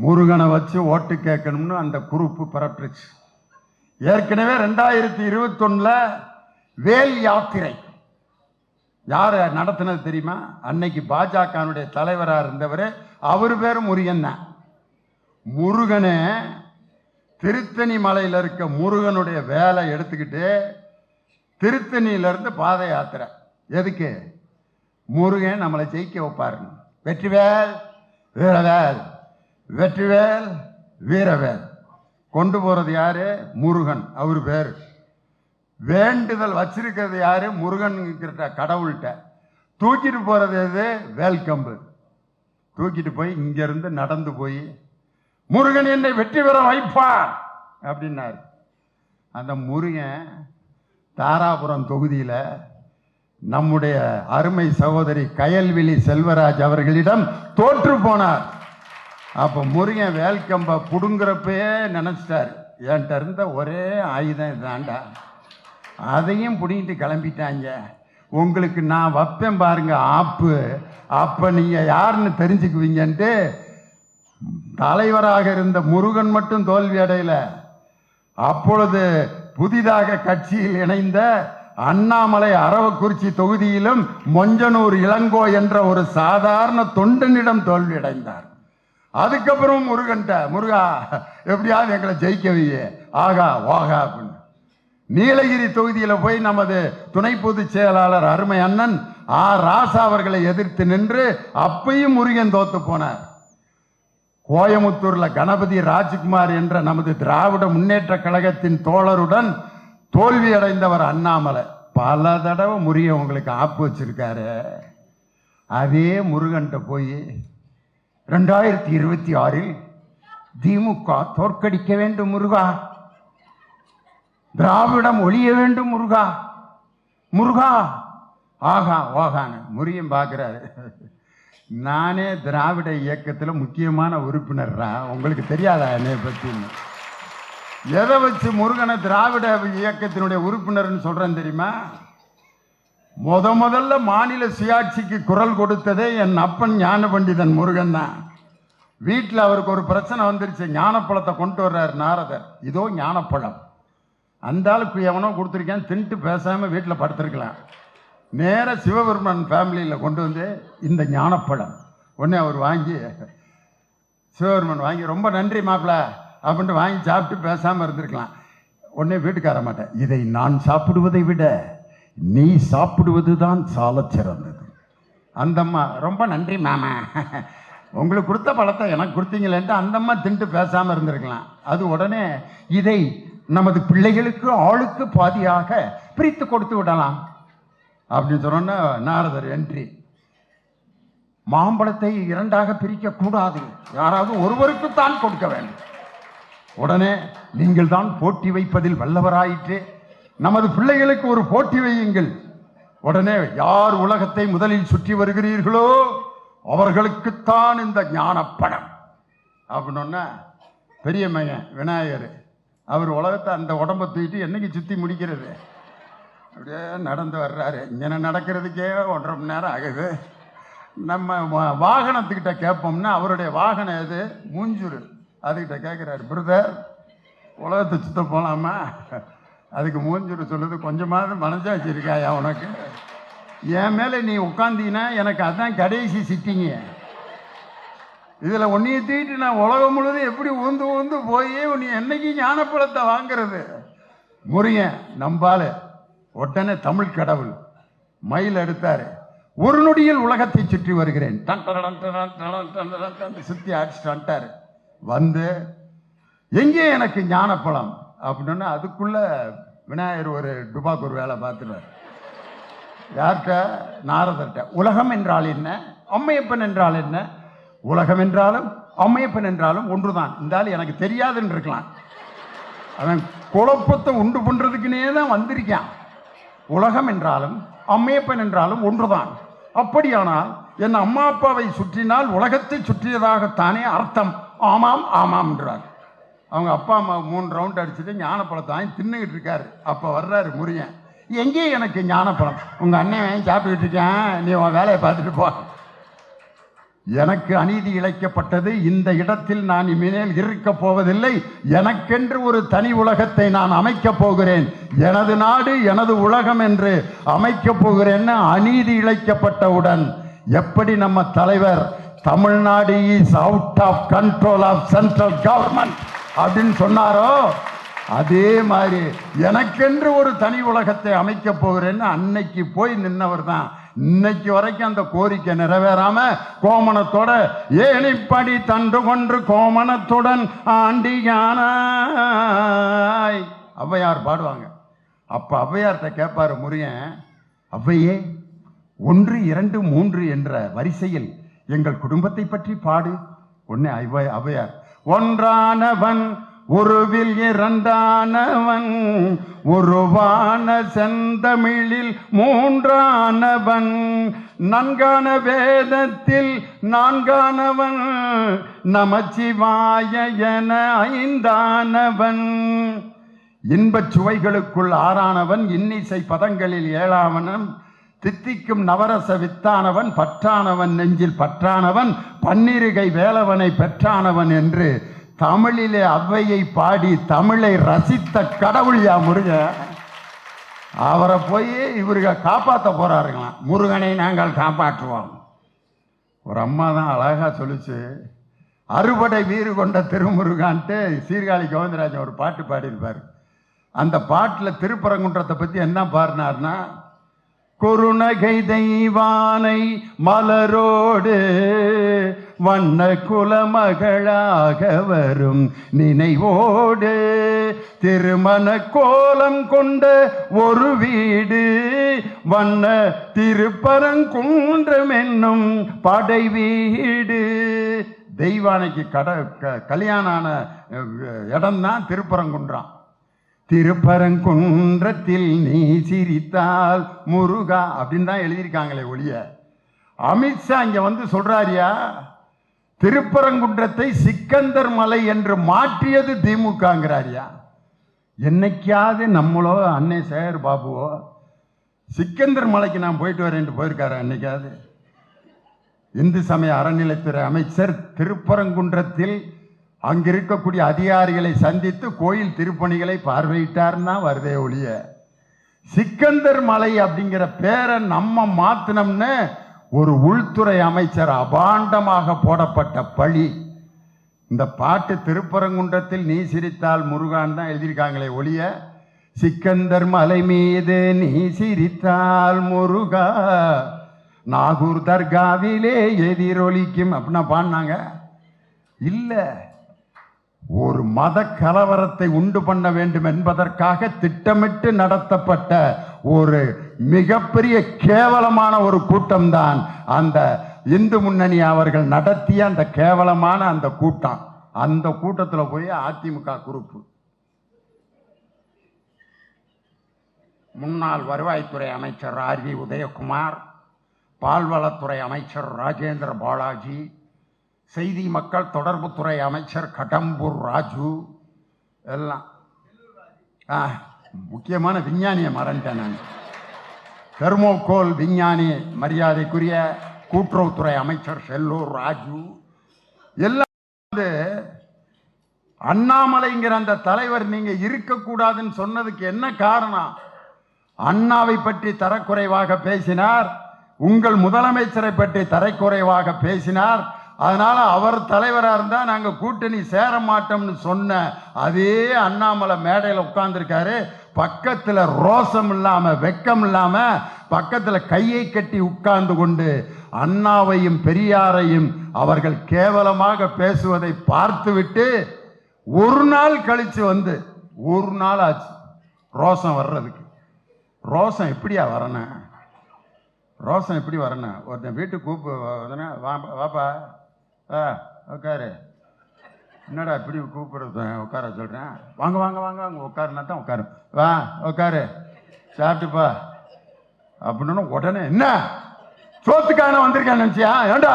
முருகனை வச்சு ஓட்டு கேட்கணும்னு அந்த குரூப்பு பரப்பிடுச்சு. ஏற்கனவே 2021 வேல் யாத்திரை யார் நடத்தினது தெரியுமா? அன்னைக்கு பாஜகனுடைய தலைவராக இருந்தவர், அவர் பேர் முருகன் தான். முருகனை திருத்தணி மலையில் இருக்க முருகனுடைய வேலை எடுத்துக்கிட்டு திருத்தணியிலிருந்து பாத யாத்திரை. எதுக்கு? முருகன் நம்மளை ஜெயிக்க வைப்பாரு. வெற்றிவேல் வீரவேல், வெற்றிவேல் வீரவேல். கொண்டு போறது யாரு? முருகன். அவர் பேர். வேண்டுதல் வச்சிருக்கிறது யாரு? முருகன் கடவுள்கிட்ட. தூக்கிட்டு போறது எது? வேல்கம்பு. தூக்கிட்டு போய் இங்கிருந்து நடந்து போய் முருகன் என்னை வெற்றி பெற வைப்பார் அப்படின்னாரு. அந்த முருகன் தாராபுரம் தொகுதியில் நம்முடைய அருமை சகோதரி கயல்விழி செல்வராஜ் அவர்களிடம் தோற்று போனார். அப்போ முருகன் வேல்கம்பை புடுங்குறப்பே நினைச்சிட்டார், என்கிட்ட இருந்த ஒரே ஆயுதம் இதாண்டா, அதையும் பிடிங்கிட்டு கிளம்பிட்டாங்க. உங்களுக்கு நான் வைப்பேன் பாருங்க ஆப்பு, அப்போ நீங்கள் யாருன்னு தெரிஞ்சுக்குவீங்கன்ட்டு தலைவராக இருந்த முருகன் மட்டும் தோல்வி அடையல. அப்பொழுது புதிதாக கட்சியில் இணைந்த அண்ணாமலை அரவக்குறிச்சி தொகுதியிலும் மொஞ்சனூர் இளங்கோ என்ற ஒரு சாதாரண தொண்டனிடம் தோல்வி அடைந்தார். அதுக்கப்புறம் முருகன்ட்ட, முருகா எப்படியாவது எங்களை ஜெயிக்க வையே, ஆகா வாகா அப்படின்னு நீலகிரி தொகுதியில் போய் நமது துணை பொதுச் செயலாளர் அருமை அண்ணன் ராசா அவர்களை எதிர்த்து நின்று அப்பையும் முருகன் தோத்து போனார். கோயமுத்தூர்ல கணபதி ராஜ்குமார் என்ற நமது திராவிட முன்னேற்ற கழகத்தின் தோழருடன் தோல்வி அடைந்தவர் அண்ணாமலை. பல தடவை முருகன் உங்களுக்கு ஆப்பு வச்சிருக்காரு. அதே முருகன்ட்ட போய் 2026 திமுக தோற்கடிக்க வேண்டும் முருகா, திராவிடம் ஒழிய வேண்டும் முருகா, முருகா ஆகா ஓகான்னு முருகன் பார்க்கிறாரு. நானே திராவிட இயக்கத்தில் முக்கியமான உறுப்பினர்ரா, உங்களுக்கு தெரியாதா என்னை பற்றி? எதை வச்சு முருகனை திராவிட இயக்கத்தினுடைய உறுப்பினர்னு சொல்றேன் தெரியுமா? முதல்ல மாநில சுயாட்சிக்கு குரல் கொடுத்ததே என் அப்பன் ஞான பண்டிதன் முருகன் தான். வீட்டில் அவருக்கு ஒரு பிரச்சனை வந்துருச்சு, ஞானப்பழத்தை கொண்டு வர்றாரு நாரதர். இதோ ஞானப்பழம், அந்த ஆளுக்கு எவனோ கொடுத்துருக்கேன், தின்ட்டு பேசாமல் வீட்டில் படுத்திருக்கலாம். நேர சிவபெருமன் ஃபேமிலியில் கொண்டு வந்து இந்த ஞானப்பழம் உடனே அவர் வாங்கி, சிவபெருமன் வாங்கி ரொம்ப நன்றி மாப்பிள்ள அப்படின்ட்டு வாங்கி சாப்பிட்டு பேசாமல் இருந்திருக்கலாம். உடனே வீட்டுக்கார மாட்டேன், இதை நான் சாப்பிடுவதை விட நீ சாப்பிடுவது தான் சால சிறந்தது. அந்தம்மா ரொம்ப நன்றி மாமா, உங்களுக்கு கொடுத்த பழத்தை எனக்கு கொடுத்தீங்களேன்ட்டு அந்தம்மா தின்ட்டு பேசாமல் இருந்திருக்கலாம். அது உடனே இதை நமது பிள்ளைகளுக்கு ஆளுக்கு பாதியாக பிரித்து கொடுத்து விடலாம் அப்படின்னு சொன்னோன்னா நாரதர் என்ட்ரி. மாம்பழத்தை இரண்டாக பிரிக்க கூடாது, யாராவது ஒருவருக்குத்தான் கொடுக்க வேண்டும். உடனே நீங்கள் தான் போட்டி வைப்பதில் வல்லவராயிற்று, நமது பிள்ளைகளுக்கு ஒரு போட்டி வையுங்கள். உடனே யார் உலகத்தை முதலில் சுற்றி வருகிறீர்களோ அவர்களுக்குத்தான் இந்த ஞானப்பழம் அப்படின்னா, பெரிய மகன் விநாயகர் அவர் உலகத்தை அந்த உடம்பை தூக்கிட்டு என்னைக்கு சுற்றி முடிக்கிறது அப்படியே நடந்து வர்றாரு. இங்கே நடக்கிறதுக்கே 1.5 மணி நேரம் ஆகுது. நம்ம வாகனத்துக்கிட்ட கேட்போம்னா அவருடைய வாகனம் எது? மூஞ்சூர். அதுக்கிட்ட கேட்குறாரு, பிரதர் உலகத்தை சுத்த போகலாமா? அதுக்கு மூஞ்சூர் சொல்லுது, கொஞ்சமாவது மனசாட்சி இருக்காயா உனக்கு? என் மேலே நீ உட்காந்தீங்கன்னா எனக்கு அதுதான் கடைசி சிட்டிங்க. இதில் ஒன்றையை தூக்கிட்டு நான் உலகம் முழுவதும் எப்படி ஊந்து ஊந்து போய் நீ என்னைக்கு ஞானப்பழத்தை வாங்கிறது? முருகன் நம்பால் உடனே தமிழ் கடவுள் மயில் எடுத்தாரு, ஒரு நொடியில் உலகத்தை சுற்றி வருகிறேன், சுற்றி அடிச்சுட்டு வந்துட்டாரு. வந்து எங்கே எனக்கு ஞானப்பழம் அப்படின்னா அதுக்குள்ள விநாயகர் ஒரு டுபாக்கு ஒரு வேலை பார்த்துருவார். யார்கிட்ட? நாரதர்கிட்ட. உலகம் என்றால் என்ன, அம்மையப்பன் என்றால் என்ன? உலகம் என்றாலும் அம்மையப்பன் என்றாலும் ஒன்றுதான். இருந்தாலும் எனக்கு தெரியாதுன்னு இருக்கலாம். அவன் குழப்பத்தை உண்டு பண்ணுறதுக்குனே தான் வந்திருக்கான். உலகம் என்றாலும் அம்மையப்பன் என்றாலும் ஒன்றுதான். அப்படியானால் என் அம்மா அப்பாவை சுற்றினால் உலகத்தை சுற்றியதாகத்தானே அர்த்தம். ஆமாம் ஆமாம் என்றார். அவங்க அப்பா அம்மா 3 ரவுண்ட் அடிச்சுட்டு ஞானப்பழத்தை வாங்கி தின்னுக்கிட்டு இருக்காரு. அப்போ வர்றாரு முருகன், எங்கே எனக்கு ஞானப்பழம்? உங்கள் அண்ணன் வாங்கி சாப்பிட்டுக்கிட்டு இருக்கேன், நீ உன் வேலையை பார்த்துட்டு போ. எனக்கு அநீதி இழைக்கப்பட்டது, இந்த இடத்தில் நான் இனிமேல் இருக்கப் போவதில்லை, எனக்கென்று ஒரு தனி உலகத்தை நான் அமைக்கப் போகிறேன், எனது நாடு எனது உலகம் என்று அமைக்கப் போகிறேன்னு அநீதி இழைக்கப்பட்டவுடன் எப்படி நம்ம தலைவர் Tamil Nadu is out of control of central government அப்படின்னு சொன்னாரோ, அதே மாதிரி எனக்கென்று ஒரு தனி உலகத்தை அமைக்க போகிறேன்னு அன்னைக்கு போய் நின்னவர் தான் இன்னைக்கு வரைக்கும் அந்த கோரிக்கை நிறைவேறாம கோமணத்தோட ஏனிப்படி தண்டு கொன்று கோமணத்துடன் ஆண்டியானாய் ஔவையார் பாடுவாங்க. அப்ப ஔவையார்கிட்ட கேட்பாரு முருகன், ஔவையே 1 2 3 என்ற வரிசையில் எங்கள் குடும்பத்தை பற்றி பாடு. ஒன்னே ஔவையார், ஒன்றானவன் உருவில் இரண்டானவன் உருவான செந்தமிழில் மூன்றானவன் நன்கான வேதத்தில் நான்கானவன் நமச்சிவாய என 5ஆனவன் இன்பச் சுவைகளுக்குள் 6ஆனவன் இன்னிசை பதங்களில் 7ஆவனன் தித்திக்கும் நவரச வித்தானவன் பற்றானவன் நெஞ்சில் பற்றானவன் பன்னிருகை வேலவனை பெற்றானவன் என்று தமிழிலே ஔவையை பாடி தமிழை ரசித்த கடவுள் யா முருகன். அவரை போய் இவருக காப்பாற்ற போறாருங்களாம். முருகனை நாங்கள் காப்பாற்றுவோம். ஒரு அம்மா தான் அழகா சொல்லிச்சு, அறுபடை வீறு கொண்ட திருமுருகான்ட்டு சீர்காழி கோவிந்தராஜன் ஒரு பாட்டு பாடியிருப்பார். அந்த பாட்டில் திருப்பரங்குன்றத்தை பற்றி என்ன பாடினார்னா, குறுநகை தெய்வானை மலரோடு வண்ண குலமகளாக வரும் நினைவோடு திருமண கோலம் கொண்ட ஒரு வீடு வண்ண திருப்பரங்குன்றம் என்னும் படை வீடு. தெய்வானைக்கு கல்யாணம் ஆன இடம்தான் திருப்பரங்குன்றம். திருப்பரங்குன்றத்தில் நீ சிரித்தால் முருகா அப்படின்னு தான் எழுதியிருக்காங்களே ஒழிய, அமித்ஷா இங்க வந்து சொல்றாரியா திருப்பரங்குன்றத்தை சிக்கந்தர் மலை என்று மாற்றியது திமுகங்கிறாரியா. என்னைக்காவது நம்மளோ அன்னை சேகர் பாபுவோ சிக்கந்தர் மலைக்கு நான் போயிட்டு வரேன் போயிருக்காரு அன்னைக்காவது? இந்து சமய அறநிலைத்துறை அமைச்சர் திருப்பரங்குன்றத்தில் அங்கிருக்கக்கூடிய அதிகாரிகளை சந்தித்து கோயில் திருப்பணிகளை பார்வையிட்டார்னா வருதே ஒழிய, சிக்கந்தர் மலை அப்படிங்கிற பேரை நம்ம மாத்தினோம்னு ஒரு உள்துறை அமைச்சர் அபாண்டமாக போடப்பட்ட பழி. இந்த பாட்டு திருப்பரங்குன்றத்தில் நீ சிரித்தால் முருகான் தான் எழுதியிருக்காங்களே ஒழிய, சிக்கந்தர் மலை மீது நீ சிரித்தால் முருகா நாகூர் தர்காவிலே எதிரொலிக்கும் அப்படின்னா பாடினாங்க இல்லை. ஒரு மத கலவரத்தை உண்டு பண்ண வேண்டும் என்பதற்காக திட்டமிட்டு நடத்தப்பட்ட ஒரு மிகப்பெரிய கேவலமான ஒரு கூட்டம்தான் அந்த இந்து முன்னணி அவர்கள் நடத்திய அந்த கேவலமான அந்த கூட்டம். அந்த கூட்டத்தில் போய் அதிமுக குரூப்பு, முன்னாள் வருவாய்த்துறை அமைச்சர் ஆர்.வி. உதயகுமார், பால்வளத்துறை அமைச்சர் ராஜேந்திர பாலாஜி, செய்தி மக்கள் தொடர்புத்துறை அமைச்சர் கடம்பூர் ராஜு, எல்லாம் முக்கியமான விஞ்ஞானியை மறந்துட்டேன் நான். தெர்மோகோல் விஞ்ஞானி மரியாதைக்குரிய கூட்டுறவுத்துறை அமைச்சர் செல்லூர் ராஜு, எல்லாம் வந்து அண்ணாமலைங்கிற அந்த தலைவர் நீங்க இருக்கக்கூடாதுன்னு சொன்னதுக்கு என்ன காரணம்? அண்ணாவை பற்றி தரக்குறைவாக பேசினார், உங்கள் முதலமைச்சரை பற்றி தரக்குறைவாக பேசினார், அதனால அவர் தலைவராக இருந்தால் நாங்கள் கூட்டணி சேர மாட்டோம்னு சொன்ன அதே அண்ணாமலை மேடையில் உட்கார்ந்துருக்காரு. பக்கத்தில் ரோசம் இல்லாமல் வெக்கம் இல்லாமல் பக்கத்தில் கையை கட்டி உட்கார்ந்து கொண்டு அண்ணாவையும் பெரியாரையும் அவர்கள் கேவலமாக பேசுவதை பார்த்துவிட்டு ஒரு நாள் கழித்து வந்து, ஒரு நாள் ஆச்சு ரோசம் வர்றதுக்கு. ரோசம் எப்படியா வரணும்? ரோசம் எப்படி வரணும்? ஒருத்தன் வீட்டுக்கு வாப்பா உட்காரு, என்னடா இப்படி கூப்பிடுறது, உட்கார சொல்கிறேன், வாங்க வாங்க வாங்க வாங்க உட்காருனா தான் உட்காரு, வா உட்காரு சாப்பிட்டுப்பா அப்படின்னு உடனே என்ன சோத்துக்கான வந்திருக்கான்னு நினச்சியா? ஏண்டா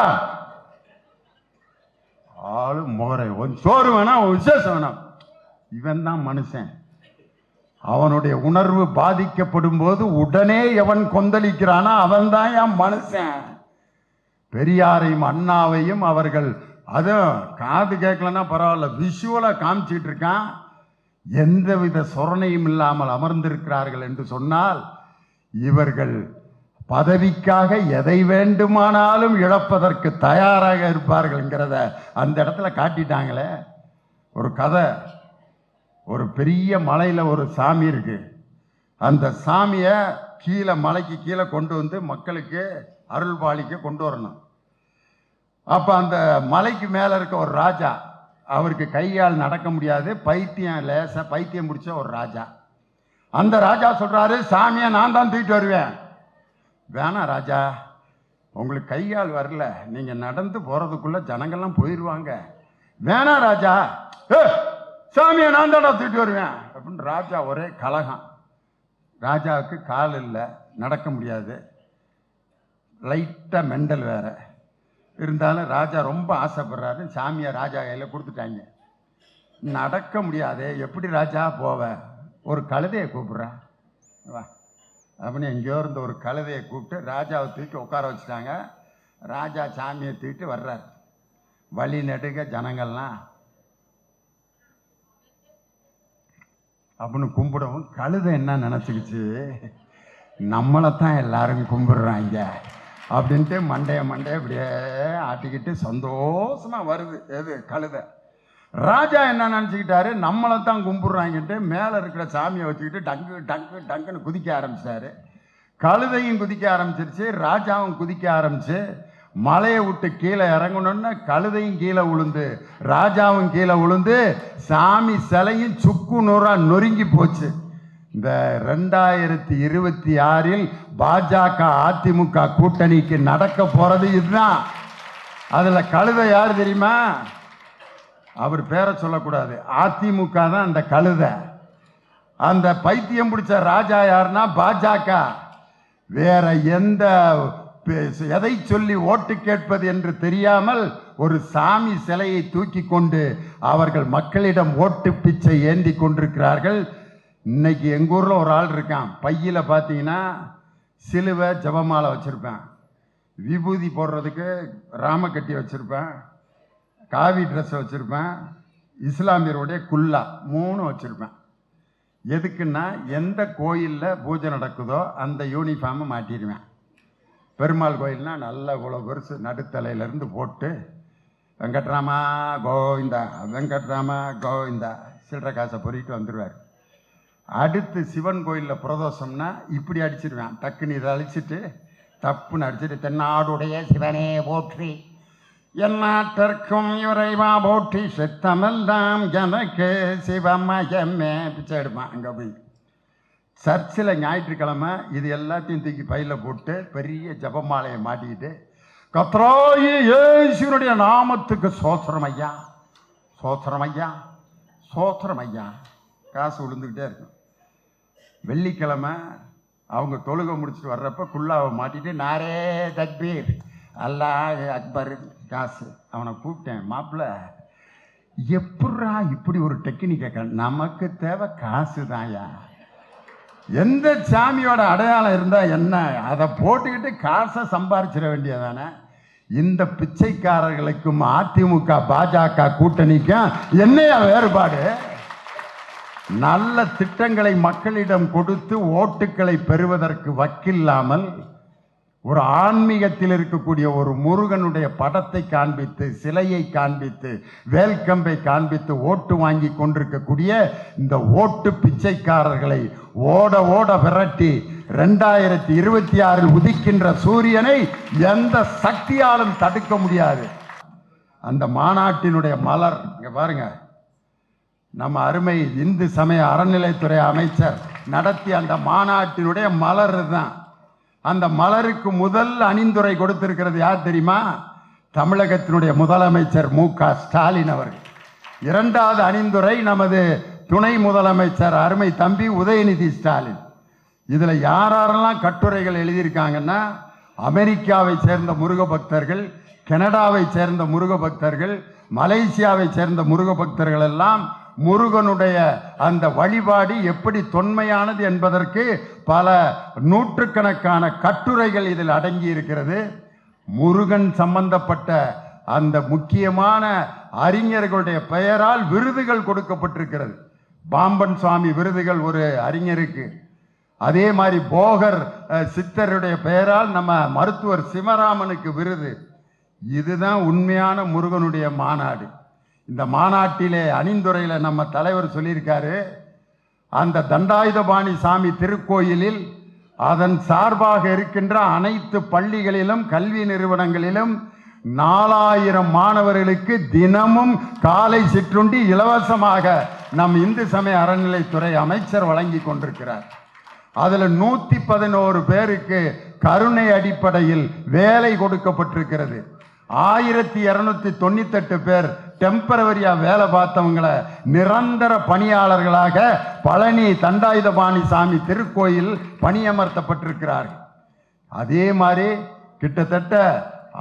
ஆளு முகரை சோறு வேணாம் விசேஷம் வேணாம். இவன் தான் மனுஷன். அவனுடைய உணர்வு பாதிக்கப்படும் போது உடனே எவன் கொந்தளிக்கிறானா அவன் தான் என் மனுஷன். பெரியாரையும் அண்ணாவையும் அவர்கள் அதுவும் காது கேட்கலன்னா பரவாயில்ல, விஷுவலாக காமிச்சிட்டு இருக்கான். எந்தவித சொரணையும் இல்லாமல் அமர்ந்திருக்கிறார்கள் என்று சொன்னால் இவர்கள் பதவிக்காக எதை வேண்டுமானாலும் இழப்பதற்கு தயாராக இருப்பார்கள்ங்கிறத அந்த இடத்துல காட்டிட்டாங்களே. ஒரு கதை, ஒரு பெரிய மலையில் ஒரு சாமி இருக்கு. அந்த சாமியை கீழே மலைக்கு கீழே கொண்டு வந்து மக்களுக்கு அருள் பாலிக்க கொண்டு வரணும். அப்போ அந்த மலைக்கு மேலே இருக்க ஒரு ராஜா, அவருக்கு கையால் நடக்க முடியாது, பைத்தியம் பிடிச்ச ஒரு ராஜா. அந்த ராஜா சொல்றாரு, சாமியை நான் தான் தூக்கிட்டு வருவேன். வேணாம் ராஜா, உங்களுக்கு கையால் வரல, நீங்க நடந்து போறதுக்குள்ள ஜனங்கள்லாம் போயிடுவாங்க. வேணாம் ராஜா, சாமியை நான் தான்டா தூக்கிட்டு வருவேன் அப்படின்னு ராஜா ஒரே கலகம். ராஜாவுக்கு கால் இல்லை, நடக்க முடியாது, லைட்டாக மெண்டல் வேற. இருந்தாலும் ராஜா ரொம்ப ஆசைப்படுறாரு. சாமியை ராஜா கையில் கொடுத்துட்டாங்க. நடக்க முடியாது, எப்படி ராஜா போவ? ஒரு கழுதையை கூப்பிட்றேன் வா அப்படின்னு எங்கேயோ இருந்த ஒரு கழுதையை கூப்பிட்டு ராஜாவை தூக்கி உட்கார வச்சுட்டாங்க. ராஜா சாமியை தூக்கிட்டு வர்றார். வழி நெடுக ஜனங்கள்லாம் அப்படின்னு கும்பிடவும் கழுதை என்ன நினச்சிக்கிச்சு, நம்மளைத்தான் எல்லாரும் கும்பிடுறாங்க அப்படின்ட்டு மண்டைய இப்படியே ஆட்டிக்கிட்டு சந்தோஷமா வருது. எது கழுதை. ராஜா என்ன நினச்சிக்கிட்டாரு, நம்மளை தான் கும்பிடுறாங்கன்ட்டு மேலே இருக்கிற சாமியை வச்சுக்கிட்டு டங்கு டங்கு டங்குன்னு குதிக்க ஆரம்பிச்சிட்டாரு. கழுதையும் குதிக்க ஆரம்பிச்சிருச்சு, ராஜாவும் குதிக்க ஆரம்பிச்சு மலையை விட்டு கீழே இறங்கணுன்னு கழுதையும் கீழே விழுந்து ராஜாவும் கீழே விழுந்து சாமி சிலையும் சுக்கு நூறா நொறுங்கி போச்சு. இந்த 2026 பாஜக அதிமுக கூட்டணிக்கு நடக்க போறது இதுதான். அதுல கழுதை யாரு தெரியுமா? அவர் பேரை சொல்லக்கூடாது, அதிமுக தான் அந்த கழுதை. அந்த பைத்தியம் பிடிச்ச ராஜா யாருன்னா பாஜக. வேற எதை சொல்லி ஓட்டு கேட்பது என்று தெரியாமல் ஒரு சாமி சிலையை தூக்கி கொண்டு அவர்கள் மக்களிடம் ஓட்டு பிச்சை ஏந்தி கொண்டிருக்கிறார்கள். இன்னைக்கு எங்கள் ஊரில் ஒரு ஆள் இருக்கான், பையில பார்த்தீங்கன்னா சிலுவை ஜபமாலை வச்சுருப்பேன், விபூதி போடுறதுக்கு ராம கட்டி வச்சுருப்பேன், காவி ட்ரெஸ்ஸை வச்சுருப்பேன், இஸ்லாமியருடைய குல்லா 3 வச்சுருப்பேன். எதுக்குன்னா எந்த கோயிலில் பூஜை நடக்குதோ அந்த யூனிஃபார்மை மாட்டிடுவேன். பெருமாள் கோயில்னால் நல்ல இவ்வளோ பெருசு நடுத்தலையிலேருந்து போட்டு வெங்கட்ராமா கோவிந்தா வெங்கட்ராமா கோவிந்தா சில்லற காசை பொறிட்டு வந்துடுவார். அடுத்து சிவன் கோயிலில் பிரதோஷம்னா இப்படி அடிச்சிடுவேன், டக்குன்னு இதை அழிச்சிட்டு தப்புன்னு அடிச்சுட்டு தென்னாடுடைய சிவனே போற்றி எந்நாட்டிற்கும் இறைவா போற்றி செத்தமெல்லாம் எனக்கு சிவமயமே பிச்சை எடுப்பான். அங்கே போய் சர்ச்சில் ஞாயிற்றுக்கிழமை இது எல்லாத்தையும் தூக்கி பையில் போட்டு பெரிய ஜபமாலையை மாட்டிக்கிட்டு கத்ராயி இயேசுனுடைய நாமத்துக்கு சோத்திரம் ஐயா சோத்திரம் ஐயா சோத்திரம் ஐயா காசு விழுந்துக்கிட்டே இருக்கும். வெள்ளிக்கிழமை அவங்க தொழுகை முடிச்சுட்டு வர்றப்ப குல்லாவை மாட்டிட்டு நாரே தக்பீர் அல்லாஹ் அக்பர் காசு. அவனை கூப்பிட்டேன், மாப்பிள்ள எப்படா இப்படி ஒரு டெக்னிக்கை, நமக்கு தேவை காசு தான்யா. எந்த சாமியோட அடையாளம் இருந்தா என்ன, அதை போட்டுக்கிட்டு காசை சம்பாரிச்சிட வேண்டியதானே. இந்த பிச்சைக்காரர்களுக்கும் அதிமுக பாஜக கூட்டணிக்கும் என்னையா வேறுபாடு? நல்ல திட்டங்களை மக்களிடம் கொடுத்து ஓட்டுக்களை பெறுவதற்கு வக்கில்லாமல் ஒரு ஆன்மீகத்தில் இருக்கக்கூடிய ஒரு முருகனுடைய படத்தை காண்பித்து சிலையை காண்பித்து வேல்கம்பை காண்பித்து ஓட்டு வாங்கி கொண்டிருக்கக்கூடிய இந்த ஓட்டு பிச்சைக்காரர்களை ஓட ஓட விரட்டி 2026 உதிக்கின்ற சூரியனை எந்த சக்தியாலும் தடுக்க முடியாது. அந்த மாநாட்டினுடைய மலர் இங்க பாருங்க, நம்ம அருமை இந்து சமய அறநிலைத்துறை அமைச்சர் நடத்திய அந்த மாநாட்டினுடைய மலர் தான். அந்த மலருக்கு முதல் அணிந்துரை கொடுத்திருக்கிறது யார் தெரியுமா? தமிழகத்தினுடைய முதலமைச்சர் மு.க. ஸ்டாலின் அவர்கள். 2வது அணிந்துரை நமது துணை முதலமைச்சர் அருமை தம்பி உதயநிதி ஸ்டாலின். இதுல யாரெல்லாம் கட்டுரைகள் எழுதியிருக்காங்கன்னா, அமெரிக்காவை சேர்ந்த முருக பக்தர்கள், கனடாவை சேர்ந்த முருக பக்தர்கள், மலேசியாவை சேர்ந்த முருக பக்தர்கள் எல்லாம் முருகனுடைய அந்த வழிபாடு எப்படி தொன்மையானது என்பதற்கு பல நூற்றுக்கணக்கான கட்டுரைகள் இதில் அடங்கி இருக்கிறது. முருகன் சம்பந்தப்பட்ட அந்த முக்கியமான அறிஞர்களுடைய பெயரால் விருதுகள் கொடுக்கப்பட்டிருக்கிறது. பாம்பன் சுவாமி விருதுகள் ஒரு அறிஞருக்கு, அதே மாதிரி போகர் சித்தருடைய பெயரால் நம்ம மருத்துவர் சிவராமனுக்கு விருது. இதுதான் உண்மையான முருகனுடைய மாநாடு. இந்த மாநாட்டிலே அணிந்துரையில் நம்ம தலைவர் சொல்லியிருக்காரு, அந்த தண்டாயுதபாணி சாமி திருக்கோயிலில் அதன் சார்பாக இருக்கின்ற அனைத்து பள்ளிகளிலும் கல்வி நிறுவனங்களிலும் 4000 மாணவர்களுக்கு தினமும் காலை சிற்றுண்டி இலவசமாக நம் இந்து சமய அறநிலைத்துறை அமைச்சர் வழங்கி கொண்டிருக்கிறார். அதில் 111 பேருக்கு கருணை அடிப்படையில் வேலை கொடுக்கப்பட்டிருக்கிறது. 1298 பேர் டெம்பரவரியா வேலை பார்த்தவங்களை நிரந்தர பணியாளர்களாக பழனி தண்டாயுதபாணி சாமி திருக்கோயில் பணியமர்த்தப்பட்டிருக்கிறார்கள். அதே மாதிரி கிட்டத்தட்ட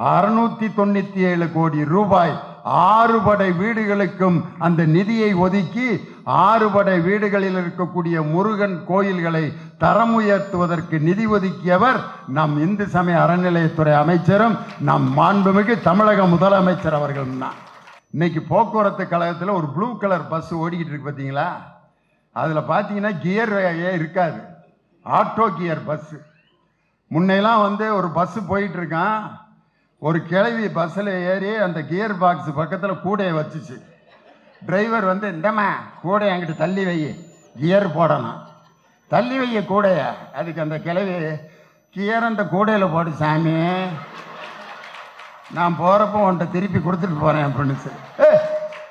697 கோடி ரூபாய் 6 படை வீடுகளுக்கும் அந்த நிதியை ஒதுக்கி 6 படை வீடுகளில் இருக்கக்கூடிய முருகன் கோயில்களை தரம் உயர்த்துவதற்கு நிதி ஒதுக்கியவர் நம் இந்து சமய அறநிலையத்துறை அமைச்சரும் நம் மாண்புமிகு தமிழக முதலமைச்சர் அவர்கள் தான். இன்னைக்கு போக்குவரத்து கழகத்தில் ஒரு ப்ளூ கலர் பஸ் ஓடிக்கிட்டு இருக்கு பார்த்தீங்களா? அதில் பார்த்தீங்கன்னா கியர் இருக்காது, ஆட்டோ கியர் பஸ்ஸு. முன்னையெல்லாம் ஒரு பஸ்ஸு போயிட்டு இருக்கான், ஒரு கிழவி பஸ்ஸில் ஏறி அந்த கியர் பாக்ஸ் பக்கத்தில் கூடையை வச்சுச்சு. டிரைவர் இந்தம்மா கூடை என்கிட்ட தள்ளி வை, கியர் போடணும். தள்ளி வைய கூடைய. அதுக்கு அந்த கிழவி, கியர் அந்த கூடையில் போடு சாமி, நான் போகிறப்போ உன்ட்ட திருப்பி கொடுத்துட்டு போகிறேன் அப்படின்னு சொல்லி.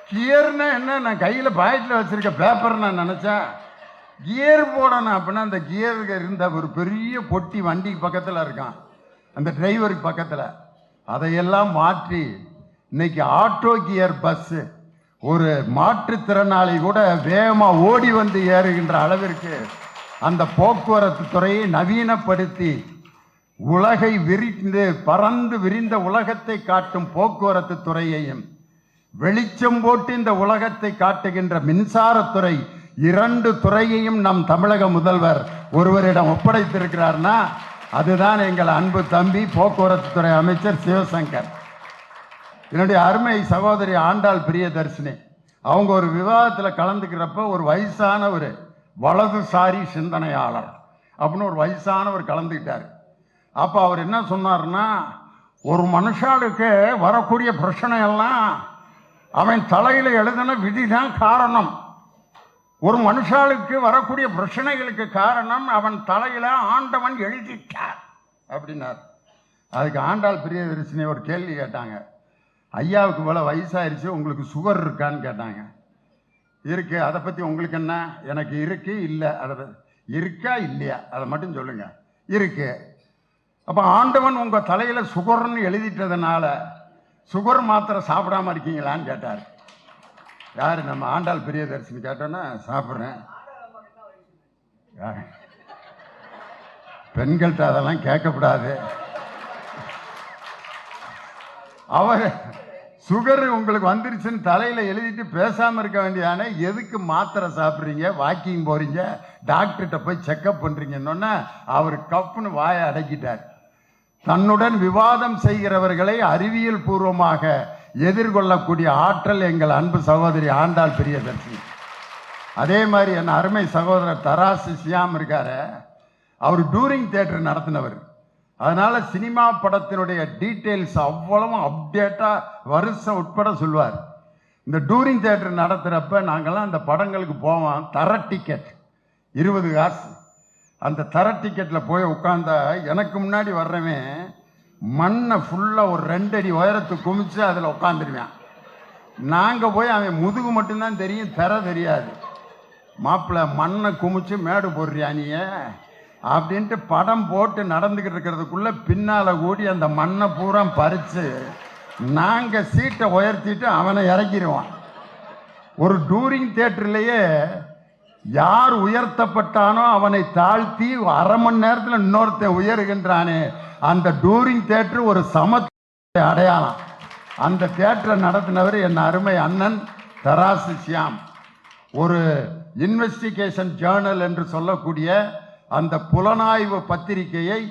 கியர்னா என்ன, நான் கையில் பாக்கெட்டில் வச்சுருக்க பேப்பர் நான் நினச்சேன். கியர் போடணும் அப்படின்னா அந்த கியருக்கு இருந்த ஒரு பெரிய பொட்டி வண்டிக்கு பக்கத்தில் இருக்கான், அந்த டிரைவருக்கு பக்கத்தில். அதையெல்லாம் மாற்றி இன்னைக்கு ஆட்டோ கியர் பஸ்ஸு ஒரு மாற்றுத்திறனாளி கூட வேகமாக ஓடி வந்து ஏறுகின்ற அளவிற்கு அந்த போக்குவரத்து துறையை நவீனப்படுத்தி உலகை பறந்து விரிந்த உலகத்தை காட்டும் போக்குவரத்து துறையையும், வெளிச்சம் போட்டு இந்த உலகத்தை காட்டுகின்ற மின்சாரத்துறை, 2 துறையையும் நம் தமிழக முதல்வர் ஒருவரிடம் ஒப்படைத்திருக்கிறார்னா அதுதான் எங்கள் அன்பு தம்பி போக்குவரத்து துறை அமைச்சர் சிவசங்கர். என்னுடைய அருமை சகோதரி ஆண்டாள் பிரியதர்ஷினி அவங்க ஒரு விவாதத்தில் கலந்துக்கிறப்ப ஒரு வயசானவர், வலதுசாரி சிந்தனையாளர் அப்படின்னு ஒரு வயசானவர் கலந்துக்கிட்டார். அப்போ அவர் என்ன சொன்னார்னா, ஒரு மனுஷாளுக்கு வரக்கூடிய பிரச்சனை எல்லாம் அவன் தலையில் எழுதின விதி தான் காரணம். ஒரு மனுஷாளுக்கு வரக்கூடிய பிரச்சனைகளுக்கு காரணம் அவன் தலையில் ஆண்டவன் எழுதிட்டார் அப்படின்னார். அதுக்கு ஆண்டாள் பிரியதர்ஷினி ஒரு கேள்வி கேட்டாங்க, ஐயாவுக்கு இவ்வளோ வயசாயிருச்சு, உங்களுக்கு சுகர் இருக்கான்னு கேட்டாங்க. இருக்கு, அதை பற்றி உங்களுக்கு என்ன? எனக்கு இருக்கு, இல்லை, அதை இருக்கா இல்லையா அதை மட்டும் சொல்லுங்க. இருக்கு. அப்போ ஆண்டவன் உங்கள் தலையில் சுகர்னு எழுதிட்டதுனால சுகர் மாத்திரை சாப்பிடாம இருக்கீங்களான்னு கேட்டார். யார்? நம்ம ஆண்டாள் பிரியதர்ஷினி. கேட்டோன்னா சாப்பிட்றேன். பெண்கள்கிட்ட அதெல்லாம் கேட்கக்கூடாது. அவர் சுகர் உங்களுக்கு வந்துருச்சுன்னு தலையில் எழுதிட்டு பேசாமல் இருக்க வேண்டியதானே, எதுக்கு மாத்திரை சாப்பிட்றீங்க, வாக்கிங் போகிறீங்க, டாக்டர்கிட்ட போய் செக்கப் பண்ணுறீங்கன்னு அவர் கப்புன்னு வாயை அடக்கிட்டார். தன்னுடன் விவாதம் செய்கிறவர்களை அறிவியல் பூர்வமாக எதிர்கொள்ளக்கூடிய ஆற்றல் எங்கள் அன்பு சகோதரி ஆண்டாள் பிரியதர்ஷினி. அதே மாதிரி என் அருமை சகோதரர் தராசு சியாம் இருக்காரு, அவர் டூரிங் தியேட்டர் நடத்தினவர். அதனால சினிமா படத்தினுடைய டீட்டெயில்ஸ் அவ்வளவு அப்டேட்டாக வருஷம் உட்பட சொல்வார். இந்த டூரிங் தியேட்டர் நடத்துகிறப்ப நாங்கள்லாம் அந்த படங்களுக்கு போவோம். தர டிக்கெட் 20 காசு. அந்த தர டிக்கெட்டில் போய் உட்காந்தா எனக்கு முன்னாடி வர்றவன் மண்ணை ஃபுல்லாக ஒரு 2 அடி உயரத்துக்கு குமிச்சு அதில் உட்காந்துருவேன். நாங்கள் போய் அவன் முதுகு மட்டும்தான் தெரியும், தர தெரியாது. மாப்பிள்ளை மண்ணை குமிச்சு மேடு போடுறியா நீ அப்படின்ட்டு படம் போட்டு நடந்துக்கிட்டு இருக்கிறதுக்குள்ளே பின்னால் கூடி அந்த மண்ணை பூரா பறித்து நாங்கள் சீட்டை உயர்த்திட்டு அவனை இறக்கிடுவான். ஒரு டூரிங் தியேட்டர்லேயே யார் உயர்த்தப்பட்டானோ அவனை தாழ்த்தி அரை மணி நேரத்தில் இன்னொருத்தன் உயர்கின்றானே, அந்த டூரிங் தியேட்டர் ஒரு சமத்துவ அடையாளம். அந்த தியேட்டரை நடத்தினவர் என் அருமை அண்ணன் தராசு சியாம். ஒரு இன்வெஸ்டிகேஷன் ஜேர்னல் என்று சொல்லக்கூடிய அந்த புலனாய்வு பத்திரிகையை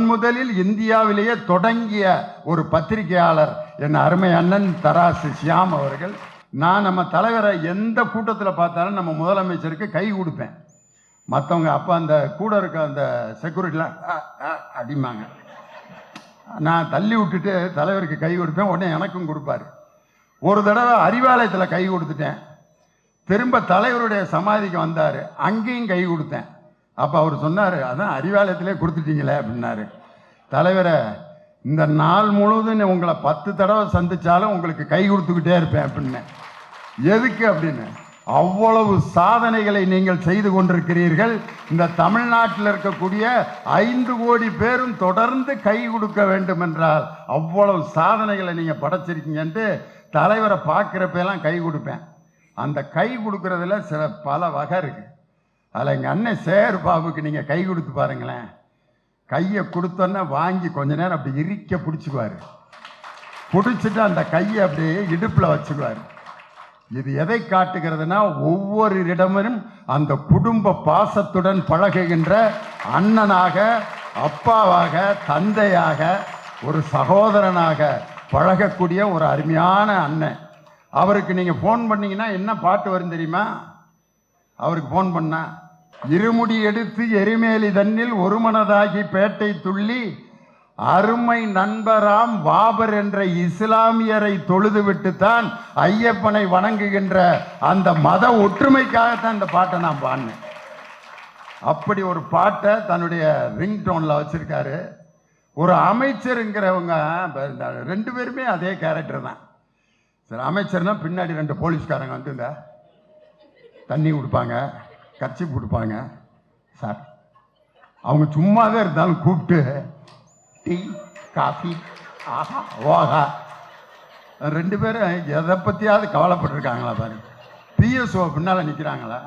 முதலில் இந்தியாவிலேயே தொடங்கிய ஒரு பத்திரிகையாளர் என் அருமை அண்ணன் தராசு சியாம் அவர்கள். நான் நம்ம தலைவரை எந்த கூட்டத்தில் பார்த்தாலும் நம்ம முதலமைச்சருக்கு கை கொடுப்பேன். மற்றவங்க அப்போ அந்த கூட இருக்க அந்த செக்யூரிட்டிலாம் அடிமாங்க, நான் தள்ளி விட்டுட்டு தலைவருக்கு கை கொடுப்பேன். உடனே எனக்கும் கொடுப்பாரு. ஒரு தடவை அறிவாலயத்தில் கை கொடுத்துட்டேன். திரும்ப தலைவருடைய சமாதிக்கு வந்தார், அங்கேயும் கை கொடுத்தேன். அப்போ அவர் சொன்னார், அதான் அறிவாலயத்திலே கொடுத்துட்டீங்களே அப்படின்னாரு. தலைவரை, இந்த நாள் முழுவதும் உங்களை 10 தடவை சந்திச்சாலும் உங்களுக்கு கை கொடுத்துக்கிட்டே இருப்பேன் அப்படின்னு. எதுக்கு அப்படின்னு, அவ்வளவு சாதனைகளை நீங்கள் செய்து கொண்டிருக்கிறீர்கள். இந்த தமிழ்நாட்டில் இருக்கக்கூடிய 5 கோடி பேரும் தொடர்ந்து கை கொடுக்க வேண்டும் என்றால் அவ்வளவு சாதனைகளை நீங்கள் படைச்சிருக்கீங்கன்ட்டு தலைவரை பார்க்குறப்பெல்லாம் கை கொடுப்பேன். அந்த கை கொடுக்கறதுல பல வகை இருக்கு. அதில் எங்கள் அண்ணன் சேர் பாபுக்கு நீங்கள் கை கொடுத்து பாருங்களேன். கையை கொடுத்தோன்னா வாங்கி கொஞ்ச நேரம் அப்படி இறுக்க பிடிச்சிக்குவார். பிடிச்சிட்டு அந்த கையை அப்படியே இடுப்பில் வச்சுக்குவார். இது எதை காட்டுகிறதுனா, ஒவ்வொரு இடமும் அந்த குடும்ப பாசத்துடன் பழகுகின்ற அண்ணனாக, அப்பாவாக, தந்தையாக, ஒரு சகோதரனாக பழகக்கூடிய ஒரு அருமையான அண்ணன். அவருக்கு நீங்கள் ஃபோன் பண்ணீங்கன்னா என்ன பாட்டு வரும் தெரியுமா? அவருக்கு ஃபோன் பண்ணா, இருமுடி எடுத்து எரிமேலி தன்னில் ஒரு மனதாகி பேட்டை துள்ளி அருமை நண்பராம் பாபர் என்ற இஸ்லாமியரை தொழுது விட்டுத்தான் ஐயப்பனை வணங்குகின்ற அந்த மத ஒற்றுமைக்காகத்தான் இந்த பாட்டை நான் பாடினேன். அப்படி ஒரு பாட்டை தன்னுடைய ரிங்டோனில் வச்சிருக்காரு. ஒரு அமைச்சருங்கிறவங்க 2 பேருமே அதே கேரக்டர் தான். சரி, அமைச்சர்னா பின்னாடி 2 போலீஸ்காரங்க வந்து இந்த தண்ணி கொடுப்பாங்க, கர்ச்சீப் கொடுப்பாங்க. சார் அவங்க சும்மாவே இருந்தாலும் கூப்பிட்டு டீ காஃபி ஆஹா ஓஹா. 2 பேரும் எதை பற்றியாவது கவலைப்பட்டிருக்காங்களா பாருங்க. பிஎஸ்ஓ பின்னால் நிற்கிறாங்களா,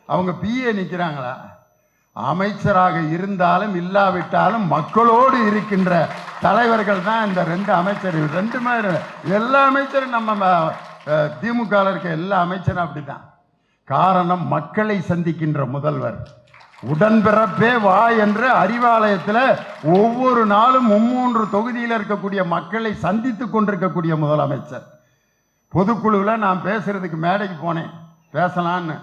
அவங்க பிஏ நிற்கிறாங்களா? அமைச்சராக இருந்தாலும் இல்லாவிட்டாலும் மக்களோடு இருக்கின்ற தலைவர்கள் தான் இந்த 2 அமைச்சர். 2 பேர் எல்லா அமைச்சரும் நம்ம திமுகவில் இருக்க எல்லா அமைச்சரும் அப்படிதான். காரணம், மக்களை சந்திக்கின்ற முதல்வர். உடன்பிறப்பே வா என்று அறிவாலயத்தில் ஒவ்வொரு நாளும் 3 தொகுதியில் இருக்கக்கூடிய மக்களை சந்தித்து கொண்டிருக்கக்கூடிய முதலமைச்சர். பொதுக்குழுவில் நான் பேசுறதுக்கு மேடைக்கு போனேன், பேசலான்னு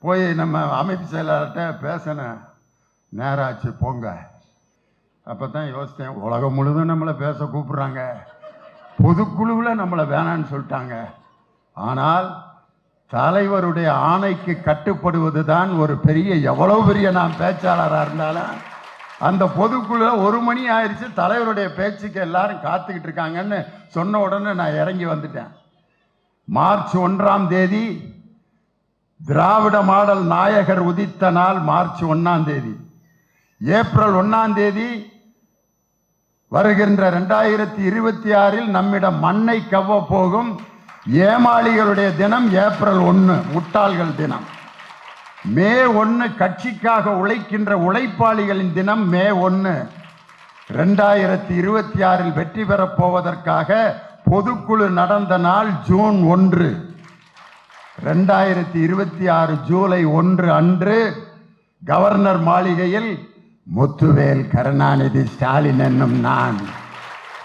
போய் நம்ம அமைப்பு செயலாளர்கிட்ட பேசினேன். நேராச்சு போங்க. அப்போ தான் யோசித்தேன், உலகம் முழுதும் நம்மளை பேச கூப்பிட்றாங்க, பொதுக்குழுவில் நம்மளை வேணான்னு சொல்லிட்டாங்க. ஆனால் தலைவருடைய ஆணைக்கு கட்டுப்படுவது தான் ஒரு பெரிய, எவ்வளோ பெரிய நான் பேச்சாளராக இருந்தாலும் அந்த பொதுக்குழு 1 மணி ஆயிடுச்சு, தலைவருடைய பேச்சுக்கு எல்லாரும் காத்துக்கிட்டு இருக்காங்கன்னு சொன்ன உடனே நான் இறங்கி வந்துட்டேன். மார்ச் 1ஆம் தேதி திராவிட மாடல் நாயகர் உதித்த நாள் மார்ச் 1ஆம் தேதி. ஏப்ரல் 1ஆம் தேதி வருகின்ற 2026 நம்மிடம் மண்ணை கவ்வ போகும் ஏமாளிகளுடைய தினம் ஏப்ரல் 1, முட்டாள்கள் தினம். மே 1 கட்சிக்காக உழைக்கின்ற உழைப்பாளிகளின் தினம் மே 1. 2026 வெற்றி பெறப் போவதற்காக பொதுக்குழு நடந்த நாள் ஜூன் 1. 2026 ஜூலை 1 அன்று கவர்னர் மாளிகையில் முத்துவேல் கருணாநிதி ஸ்டாலின் என்னும் நான்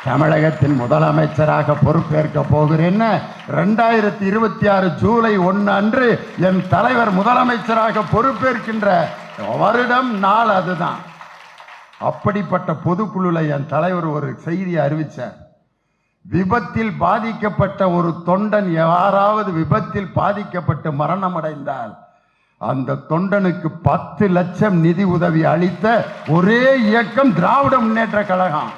தமிழகத்தின் முதலமைச்சராக பொறுப்பேற்க போகிறேன்னு 2026 ஜூலை 1 அன்று என் தலைவர் முதலமைச்சராக பொறுப்பேற்கின்ற வருடம் நாள் அதுதான். அப்படிப்பட்ட பொதுக்குழுல என் தலைவர் ஒரு செய்தியை அறிவித்தார். விபத்தில் பாதிக்கப்பட்ட ஒரு தொண்டன் யாராவது விபத்தில் பாதிக்கப்பட்டு மரணம் அடைந்தால் அந்த தொண்டனுக்கு 10 லட்சம் நிதி உதவி அளித்த ஒரே இயக்கம் திராவிட முன்னேற்ற கழகம்.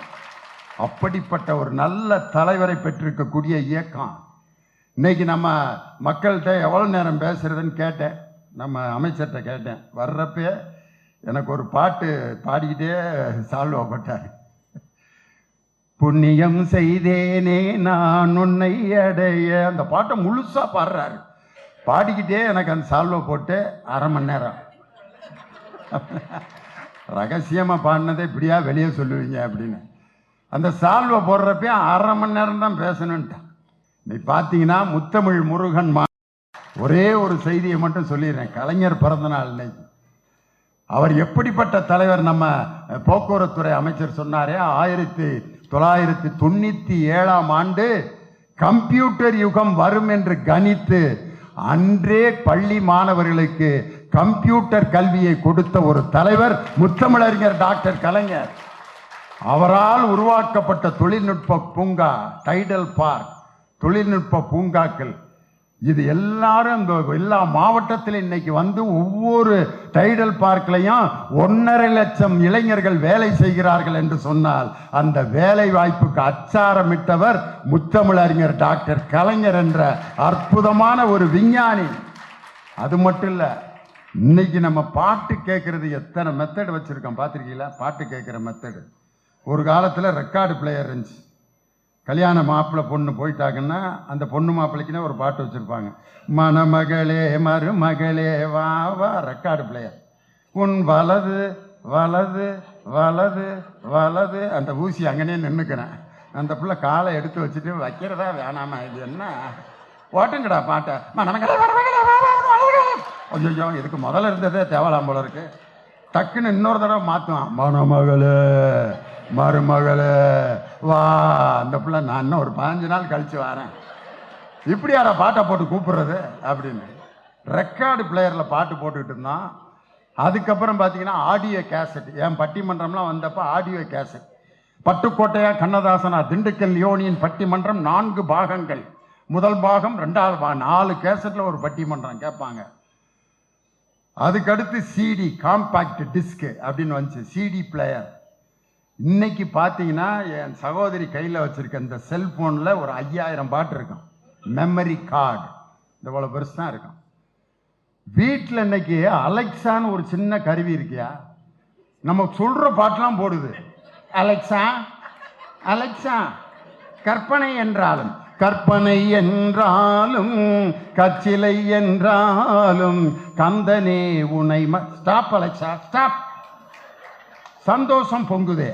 அப்படிப்பட்ட ஒரு நல்ல தலைவரை பெற்றிருக்கக்கூடிய இயக்கம். இன்னைக்கு நம்ம மக்கள்கிட்ட எவ்வளோ நேரம் பேசுறதுன்னு கேட்டேன், நம்ம அமைச்சர்கிட்ட கேட்டேன். வர்றப்பே எனக்கு ஒரு பாட்டு பாடிக்கிட்டே சால்வப்பட்டார். புண்ணியம் செய்தேனே நான் உன்னை அடைய, அந்த பாட்டை முழுசா பாடுறாரு. பாடிக்கிட்டே எனக்கு அந்த சால்வை போட்டு 1/2 மணி நேரம் ரகசியமாக பாடினதை இப்படியா வெளியே சொல்லுவீங்க அப்படின்னு. அந்த சால்வை போடுறப்ப 1/2 மணி நேரம் தான் பேசணுன்ட்டான். நீ பார்த்தீங்கன்னா முத்தமிழ் முருகன் ஒரே ஒரு செய்தியை மட்டும் சொல்லிடுறேன். கலைஞர் பிறந்த நாள் இன்னைக்கு. அவர் எப்படிப்பட்ட தலைவர்? நம்ம போக்குவரத்துறை அமைச்சர் சொன்னாரே, 1997 கம்ப்யூட்டர் யுகம் வரும் என்று கணித்து அன்றே பள்ளி மாணவர்களுக்கு கம்ப்யூட்டர் கல்வியை கொடுத்த ஒரு தலைவர் முத்தமிழறிஞர் டாக்டர் கலைஞர். அவரால் உருவாக்கப்பட்ட தொழில்நுட்ப பூங்கா, டைடல் பார்க், தொழில்நுட்ப பூங்காக்கள், இது எல்லாரும் இந்த எல்லா மாவட்டத்திலும் இன்னைக்கு வந்து ஒவ்வொரு டைடல் பார்க்லையும் 1.5 லட்சம் இளைஞர்கள் வேலை செய்கிறார்கள் என்று சொன்னால் அந்த வேலை வாய்ப்புக்கு அச்சாரமிட்டவர் முத்தமிழறிஞர் டாக்டர் கலைஞர் என்ற அற்புதமான ஒரு விஞ்ஞானி. அது மட்டும் இல்லை, இன்னைக்கு நம்ம பாட்டு கேட்கறது எத்தனை மெத்தட் வச்சிருக்கோம் பார்த்துருக்கீங்களா? பாட்டு கேட்குற மெத்தடு. ஒரு காலத்தில் ரெக்கார்டு பிளேயர் இருந்துச்சு. கல்யாண மாப்பிள்ளை பொண்ணு போயிட்டாங்கன்னா அந்த பொண்ணு மாப்பிள்ளைக்குன்னா ஒரு பாட்டு வச்சுருப்பாங்க. மணமகளே மருமகளே வா வா, ரெக்கார்டு பிளேயர். உன் வலது வலது வலது வலது, அந்த ஊசி அங்கனே நின்றுக்கிறேன். அந்த பிள்ளை காலை எடுத்து வச்சுட்டு வைக்கிறதா வேணாமா, இது என்ன ஓட்டுங்கடா பாட்டை. மணமகளே மருமகளே வா வா. ஐயோ, இதுக்கு முதல்ல இருந்ததே தேவலாம் போல இருக்கு. டக்குன்னு இன்னொரு தடவை மாற்றுவான். மணமகளே மருமகளே வா. அந்த பிள்ளை நான் இன்னும் ஒரு 15 நாள் கழிச்சு வரேன். இப்படி யாரா பாட்டை போட்டு கூப்பிடுறது அப்படின்னு ரெக்கார்டு பிளேயரில் பாட்டு போட்டுக்கிட்டு இருந்தான். அதுக்கப்புறம் பார்த்தீங்கன்னா ஆடியோ கேசட். என் பட்டிமன்றம்லாம் வந்தப்போ ஆடியோ கேசட். பட்டுக்கோட்டையா கண்ணதாசனா திண்டுக்கல் லியோனியின் பட்டிமன்றம் 4 பாகங்கள். முதல் பாகம், 2வது பாகம், 4 கேசட்டில் ஒரு பட்டிமன்றம் கேட்பாங்க. அதுக்கடுத்து சிடி, காம்பாக்ட் டிஸ்க் அப்படின்னு வந்துச்சு, சிடி பிளேயர். இன்னைக்கு பார்த்தீங்கன்னா என் சகோதரி கையில் வச்சிருக்க இந்த செல்போனில் ஒரு 5000 பாட்டு இருக்கும். மெமரி கார்டு இவ்வளோ பெருசு தான் இருக்கும். வீட்டில் இன்னைக்கு அலெக்சான்னு ஒரு சின்ன கருவி இருக்கியா, நம்ம சொல்கிற பாட்டெலாம் போடுது. அலெக்சா அலெக்சா, கற்பனை என்றாலும் கற்பனை என்றாலும் கச்சிலை என்றாலும் கந்தனே உனை ஸ்டாப் அலெக்சா ஸ்டாப். சந்தோஷம் பொங்குதே,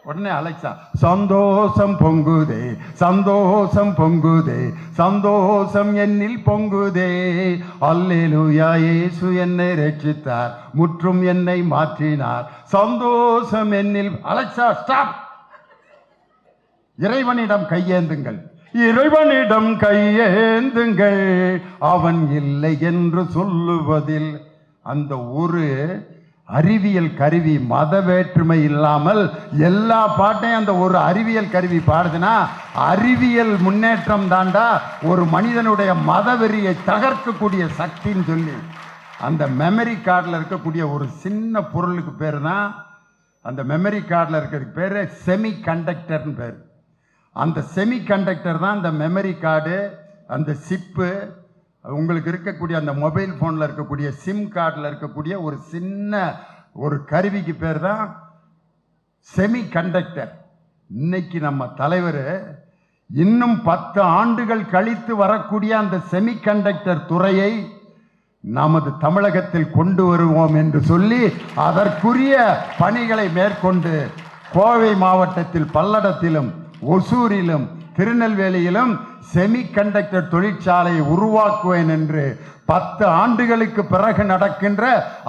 உடனே அலெக்சா சந்தோஷம் பொங்குதே சந்தோஷம் பொங்குதே சந்தோஷம் என்னில் பொங்குதே அல்லேலூயா இயேசு என்னை ரட்சித்தார் முற்றும் என்னை மாற்றினார் சந்தோஷம் என்னில். Alexa stop. இறைவனிடம் கையேந்துங்கள், இறைவனிடம் கையேந்துங்கள், அவன் இல்லை என்று சொல்லுவதில். அந்த ஒரு அறிவியல் கருவி, மத வேற்றுமை இல்லாமல் எல்லா பாட்டையும் அந்த ஒரு அறிவியல் கருவி பாடுதுன்னா அறிவியல் முன்னேற்றம் தாண்டா ஒரு மனிதனுடைய மதவெறியை தகர்க்கக்கூடிய சக்தின்னு சொல்லி அந்த மெமரி கார்டில் இருக்கக்கூடிய ஒரு சின்ன பொருளுக்கு பேர் தான், அந்த மெமரி கார்டில் இருக்கிறதுக்கு பேர் செமி கண்டக்டர்னு பேர். அந்த செமி கண்டக்டர் தான் அந்த மெமரி கார்டு, அந்த சிப்பு, உங்களுக்கு இருக்கக்கூடிய அந்த மொபைல் ஃபோனில் இருக்கக்கூடிய சிம் கார்டில் இருக்கக்கூடிய ஒரு சின்ன ஒரு கருவிக்கு பேர் தான் செமி கண்டக்டர். இன்னைக்கு நம்ம தலைவர் இன்னும் 10 ஆண்டுகள் கழித்து வரக்கூடிய அந்த செமி கண்டக்டர் துறையை நமது தமிழகத்தில் கொண்டு வருவோம் என்று சொல்லி அதற்குரிய பணிகளை மேற்கொண்டு கோவை மாவட்டத்தில் பல்லடத்திலும் ஒசூரிலும் திருநெல்வேலியிலும் செமி கண்டக்டர் தொழிற்சாலையை உருவாக்குவேன் என்று 10 ஆண்டுகளுக்கு பிறகு நடக்கின்ற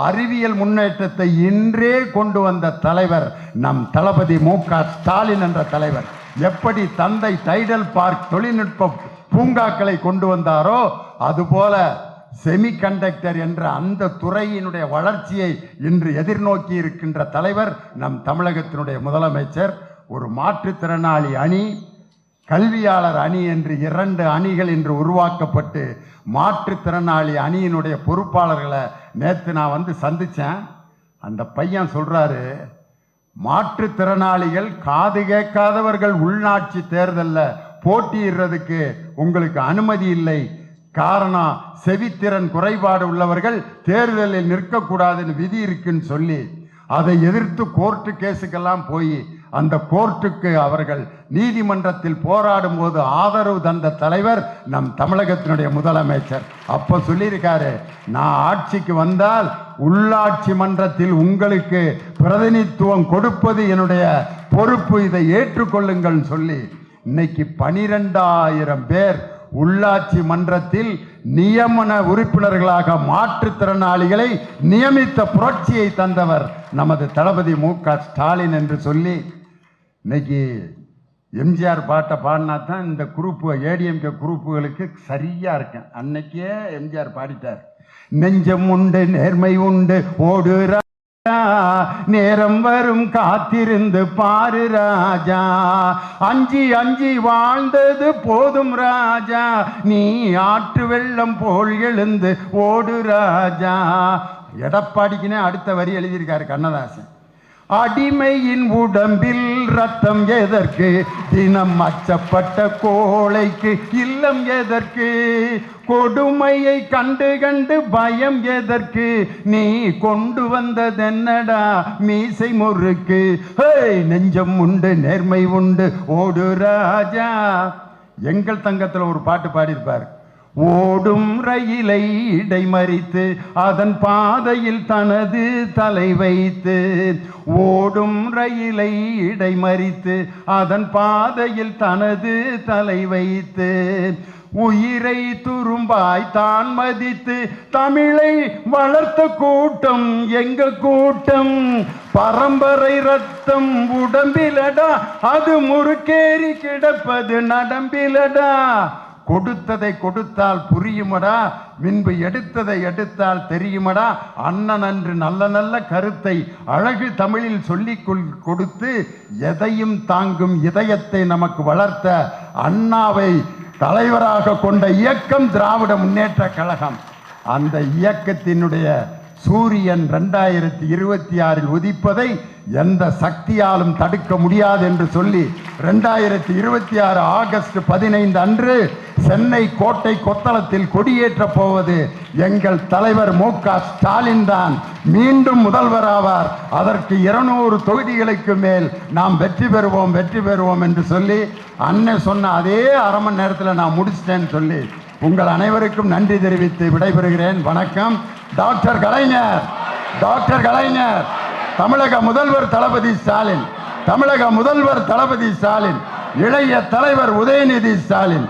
அறிவியல் முன்னேற்றத்தை இன்றே கொண்டு வந்த தலைவர் நம் தளபதி மு.க. ஸ்டாலின் என்ற தலைவர். எப்படி தந்தை டைடல் பார்க் தொழில்நுட்ப பூங்காக்களை கொண்டு வந்தாரோ அதுபோல செமி கண்டக்டர் என்ற அந்த துறையினுடைய வளர்ச்சியை இன்று எதிர்நோக்கி இருக்கின்ற தலைவர் நம் தமிழகத்தினுடைய முதலமைச்சர். ஒரு மாற்றுத்திறனாளி அணி, கல்வியாளர் அணி என்று 2 அணிகள் இன்று உருவாக்கப்பட்டு மாற்றுத்திறனாளி அணியினுடைய பொறுப்பாளர்களை நேற்று நான் வந்து சந்தித்தேன். அந்த பையன் சொல்கிறாரு, மாற்றுத்திறனாளிகள் காது கேட்காதவர்கள் உள்நாட்சி தேர்தலில் போட்டியிடுறதுக்கு உங்களுக்கு அனுமதி இல்லை, காரணம் செவித்திறன் குறைபாடு உள்ளவர்கள் தேர்தலில் நிற்கக்கூடாதுன்னு விதி இருக்குன்னு சொல்லி அதை எதிர்த்து கோர்ட்டு கேஸுக்கெல்லாம் போய் அந்த கோர்ட்டுக்கு அவர்கள் நீதிமன்றத்தில் போராடும் போது ஆதரவு தந்த தலைவர் நம் தமிழகத்தினுடைய முதலமைச்சர். அப்போ சொல்லியிருக்காரு, நான் ஆட்சிக்கு வந்தால் உள்ளாட்சி மன்றத்தில் உங்களுக்கு பிரதிநிதித்துவம் கொடுப்பது என்னுடைய பொறுப்பு, இதை ஏற்றுக்கொள்ளுங்கள் சொல்லி இன்னைக்கு 12,000 பேர் உள்ளாட்சி மன்றத்தில் நியமன உறுப்பினர்களாக மாற்றுத்திறனாளிகளை நியமித்த புரட்சியை தந்தவர் நமது தளபதி மு.க. ஸ்டாலின் என்று சொல்லி இன்னைக்கு எம்ஜிஆர் பாட்டை பாடினா தான் இந்த குரூப்பு ஏடிஎம்கே குரூப்புகளுக்கு சரியா இருக்கேன். அன்னைக்கே எம்ஜிஆர் பாடிட்டார். நெஞ்சம் உண்டு நேர்மை உண்டு ஓடு ராஜா, நேரம் வரும் காத்திருந்து பாரு ராஜா, அஞ்சி அஞ்சி வாழ்ந்தது போதும் ராஜா, நீ ஆற்று வெள்ளம் போல் எழுந்து ஓடு ராஜா. எடப்பாடிக்குனே அடுத்த வரி எழுதியிருக்காரு கண்ணதாசன். அடிமையின் உடம்பில் ரத்தம் எதற்கு, தினம் அச்சப்பட்ட கோழைக்கு இல்லம் எதற்கு, கொடுமையை கண்டு கண்டு பயம் எதற்கு, நீ கொண்டு வந்ததென்னடா மீசை முறுக்கு, நெஞ்சம் உண்டு நேர்மை உண்டு ஓடு ராஜா. எங்கள் தங்கத்தில் ஒரு பாட்டு பாடியிருப்பார். ஓடும் ரயிலை இடைமறித்து அதன் பாதையில் தனது தலை வைத்து, ஓடும் ரயிலை இடைமறித்து அதன் பாதையில் தனது தலை வைத்து, உயிரை துரும்பாய் தான் மதித்து தமிழை வளர்த்த கூட்டம் எங்க கூட்டம், பரம்பரை ரத்தம் உடம்பிலடா, அது முறுக்கேறி கிடப்பது நடம்பிலடா, கொடுத்ததை கொடுத்தால் புரியுமடா, முன்பு எடுத்ததை எடுத்தால் தெரியுமடா, அண்ணன் அன்று நல்ல நல்ல கருத்தை அழகு தமிழில் சொல்லி கொடுத்து எதையும் தாங்கும் இதயத்தை நமக்கு வளர்த்த அண்ணாவை தலைவராக கொண்ட இயக்கம் திராவிட முன்னேற்ற கழகம். அந்த இயக்கத்தினுடைய சூரியன் 2026 உதிப்பதை எந்த சக்தியாலும் தடுக்க முடியாது என்று சொல்லி 2026 ஆகஸ்ட் 15 அன்று சென்னை கோட்டை கொத்தளத்தில் கொடியேற்ற போவது எங்கள் தலைவர் மு.க. ஸ்டாலின் தான். மீண்டும் முதல்வராவார். அதற்கு 200 தொகுதிகளுக்கு மேல் நாம் வெற்றி பெறுவோம் என்று சொல்லி அண்ணன் சொன்ன அதே அரை மணி நேரத்தில் நான் முடிச்சிட்டேன்னு சொல்லி உங்கள் அனைவருக்கும் நன்றி தெரிவித்து விடைபெறுகிறேன். வணக்கம். டாக்டர் கலைஞர், தமிழக முதல்வர் தளபதி ஸ்டாலின், இளைய தலைவர் உதயநிதி ஸ்டாலின்,